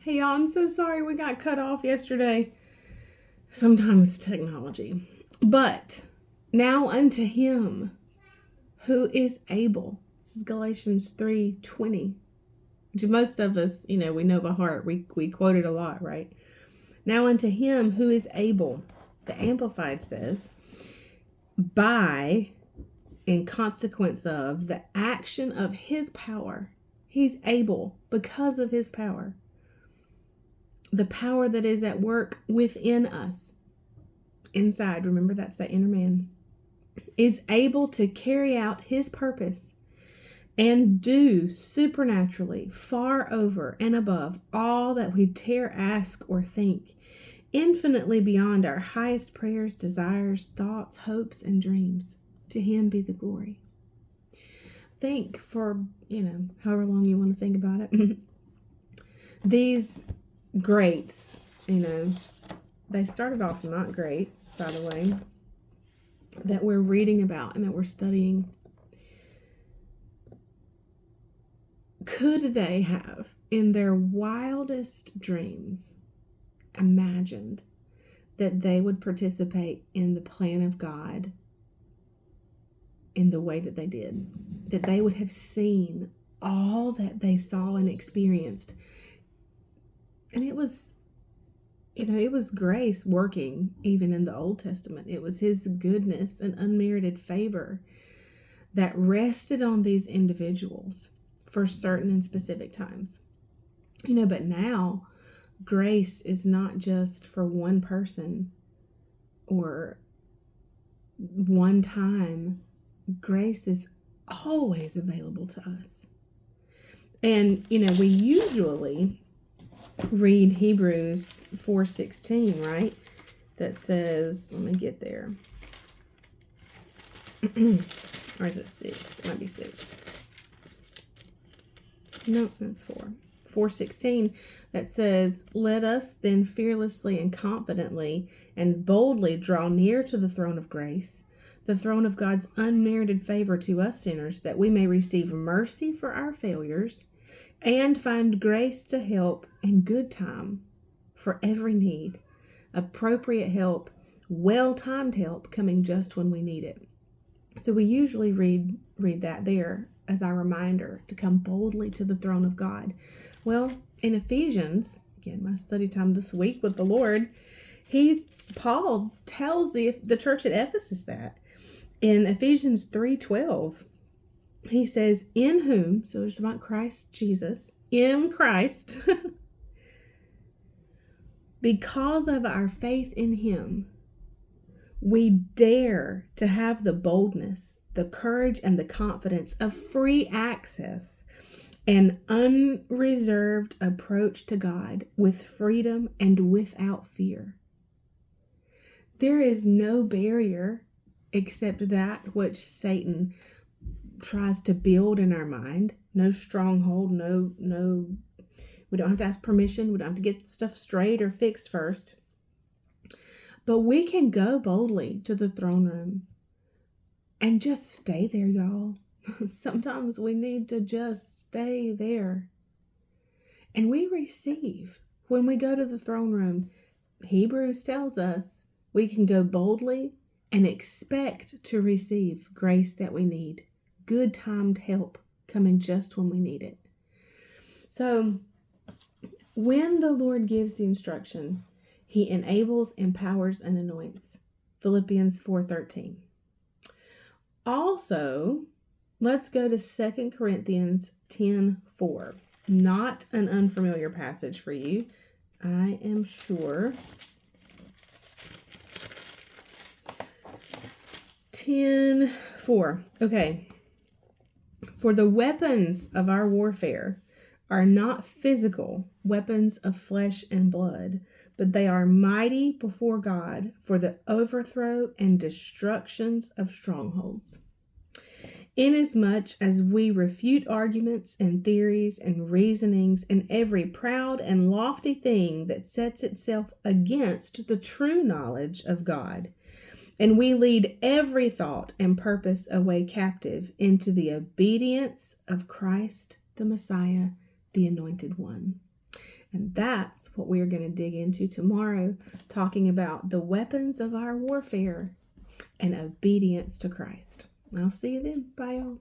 Hey y'all, I'm so sorry we got cut off yesterday. Sometimes technology. But now unto him who is able. This is Galatians 3:20. Which most of us, we know by heart. We quote it a lot, right? Now unto him who is able, the Amplified says, by, in consequence of, the action of his power. He's able because of his power. The power that is at work within us, inside, remember that's that inner man, is able to carry out his purpose and do supernaturally far over and above all that we dare ask or think, infinitely beyond our highest prayers, desires, thoughts, hopes, and dreams. To him be the glory. Think for, however long you want to think about it. These greats, they started off not great, by the way, that we're reading about and that we're studying. Could they have, in their wildest dreams, imagined that they would participate in the plan of God in the way that they did? That they would have seen all that they saw and experienced. And it was grace working even in the Old Testament. It was his goodness and unmerited favor that rested on these individuals for certain and specific times. But now grace is not just for one person or one time. Grace is always available to us. And, we usually read Hebrews 4:16, right? That says, let me get there. Or is it 6? It might be 6. No, that's 4. 4:16 that says, let us then fearlessly and confidently and boldly draw near to the throne of grace, the throne of God's unmerited favor to us sinners, that we may receive mercy for our failures and find grace to help in good time for every need, appropriate help, well-timed help coming just when we need it. So we usually read that there as our reminder to come boldly to the throne of God. Well, in Ephesians, again, my study time this week with the Lord, Paul tells the church at Ephesus that. In Ephesians 3:12, he says, in whom, so it's about Christ Jesus, in Christ, because of our faith in him, we dare to have the boldness, the courage, and the confidence of free access and unreserved approach to God with freedom and without fear. There is no barrier except that which Satan tries to build in our mind. No stronghold, no, we don't have to ask permission. We don't have to get stuff straight or fixed first. But we can go boldly to the throne room and just stay there, y'all. Sometimes we need to just stay there. And we receive when we go to the throne room. Hebrews tells us we can go boldly and expect to receive grace that we need. Good timed help coming just when we need it. So when the Lord gives the instruction, he enables, empowers, and anoints. Philippians 4:13. Also, let's go to 2 Corinthians 10:4. Not an unfamiliar passage for you, I am sure. 10:4. Okay. For the weapons of our warfare are not physical weapons of flesh and blood, but they are mighty before God for the overthrow and destructions of strongholds. Inasmuch as we refute arguments and theories and reasonings and every proud and lofty thing that sets itself against the true knowledge of God, and we lead every thought and purpose away captive into the obedience of Christ the Messiah, the Anointed One. And that's what we are going to dig into tomorrow, talking about the weapons of our warfare and obedience to Christ. I'll see you then. Bye, y'all.